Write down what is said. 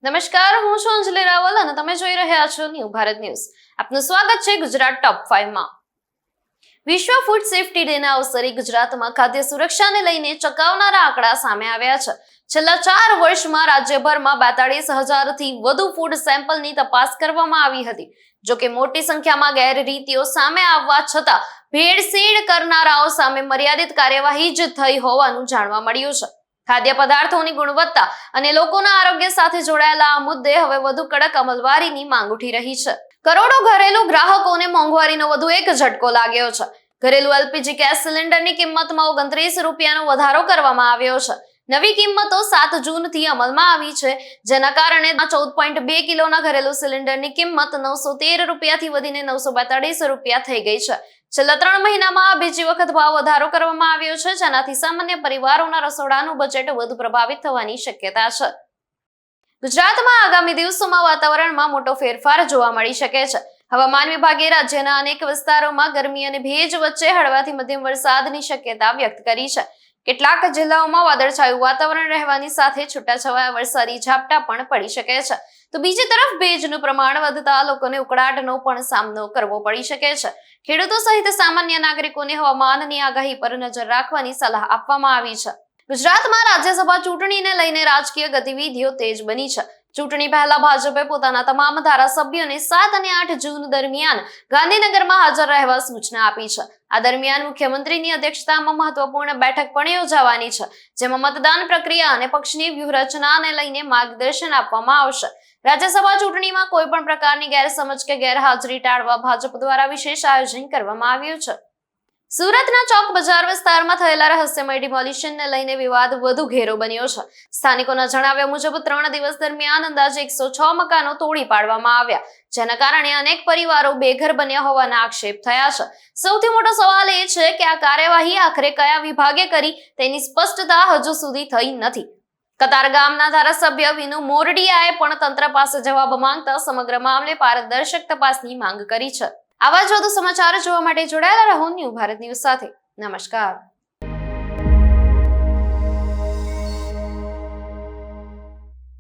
નમસ્કાર, હું છું અંજલિ રાવલ અને તમે જોઈ રહ્યા છો ન્યૂ ભારત ન્યૂઝ. આપનું સ્વાગત છે ગુજરાત ટોપ 5 માં. વિશ્વ ફૂડ સેફ્ટી ડેના અવસરે ગુજરાતમાં ખાદ્ય સુરક્ષાને લઈને ચોંકાવનારા આંકડા સામે આવ્યા છે. છેલ્લા 4 વર્ષમાં રાજ્યભરમાં 42,000 થી વધુ ફૂડ સેમ્પલની તપાસ કરવામાં આવી હતી. જોકે મોટી સંખ્યામાં ગેરરીતિઓ સામે આવવા છતાં ભેળસેળ કરનારાઓ સામે મર્યાદિત કાર્યવાહી જ થઈ હોવાનું જાણવા મળ્યું છે. ખાદ્ય પદાર્થોની ગુણવત્તા અને લોકોના આરોગ્ય સાથે જોડાયેલા આ મુદ્દે હવે વધુ કડક અમલવારીની માંગ ઉઠી રહી છે. કરોડો ઘરેલુ ગ્રાહકોને મોંઘવારીનો વધુ એક ઝટકો લાગ્યો છે. ઘરેલુ એલપીજી ગેસ સિલિન્ડરની કિંમતમાં 29 રૂપિયાનો વધારો કરવામાં આવ્યો છે. નવી કિંમતો 7 જૂનથી અમલમાં આવી છે, જેના કારણે 14.2 કિલોના ઘરેલુ સિલિન્ડરની કિંમત 913 રૂપિયાથી વધીને 942 રૂપિયા થઈ ગઈ છે. છેલ્લા 3 મહિનામાં બીજી વખત ભાવ વધારો કરવામાં આવ્યો છે, જેનાથી સામાન્ય પરિવારોના રસોડાનું બજેટ વધુ પ્રભાવિત થવાની શક્યતા છે. ગુજરાતમાં આગામી દિવસોમાં વાતાવરણમાં મોટો ફેરફાર જોવા મળી શકે છે. હવામાન વિભાગે રાજ્યના અનેક વિસ્તારોમાં ગરમી અને ભેજ વચ્ચે હળવાથી મધ્યમ વરસાદની શક્યતા વ્યક્ત કરી છે. કેટલાક જિલ્લાઓમાં વાદળછાયું વાતાવરણ રહેવાની સાથે છૂટાછવાયા વરસાદી ઝાપટા પણ પડી શકે છે. તો બીજી તરફ ભેજનું પ્રમાણ વધતા લોકોને ઉકળાટનો પણ સામનો કરવો પડી શકે છે. ખેડૂતો સહિત સામાન્ય નાગરિકોને હવામાનની આગાહી પર નજર રાખવાની સલાહ આપવામાં આવી છે. ગુજરાતમાં રાજ્યસભા ચૂંટણીને લઈને રાજકીય ગતિવિધિઓ તેજ બની છે. ચૂંટણી પહેલા ભાજપે પોતાના તમામ ધારાસભ્યોને 7 અને 8 જૂન દરમિયાન ગાંધીનગરમાં હાજર રહેવા સૂચના આપી છે. આ દરમિયાન મુખ્યમંત્રીની અધ્યક્ષતામાં મહત્વપૂર્ણ બેઠક પણ યોજાવાની છે, જેમાં મતદાન પ્રક્રિયા અને પક્ષની વ્યૂહરચનાને લઈને માર્ગદર્શન આપવામાં આવશે. રાજ્યસભા ચૂંટણીમાં કોઈ પણ પ્રકારની ગેરસમજ કે ગેરહાજરી ટાળવા ભાજપ દ્વારા વિશેષ આયોજન કરવામાં આવ્યું છે. સુરતના ચોક બજાર વિસ્તારમાં થયેલા રહસ્યમય ડિમોલિશનને લઈને વિવાદ વધુ ઘેરો બન્યો છે. સ્થાનિકોના જણાવ્યા મુજબ 3 દિવસ દરમિયાન અંદાજે 106 મકાનો તોડી પાડવામાં આવ્યા, જેના કારણે અનેક પરિવારો બેઘર બન્યા હોવાના આક્ષેપ થયા છે. સૌથી મોટો સવાલ એ છે કે આ કાર્યવાહી આખરે કયા વિભાગે કરી તેની સ્પષ્ટતા હજુ સુધી થઈ નથી. કતારગામના ધારાસભ્ય વિનુ મોરડિયાએ પણ તંત્ર પાસે જવાબ માંગતા સમગ્ર મામલે પારદર્શક તપાસની માંગ કરી છે. આવા જ વધુ સમાચાર જોવા માટે જોડાયેલા રહો ન્યૂ ભારત ન્યૂઝ સાથે. નમસ્કાર.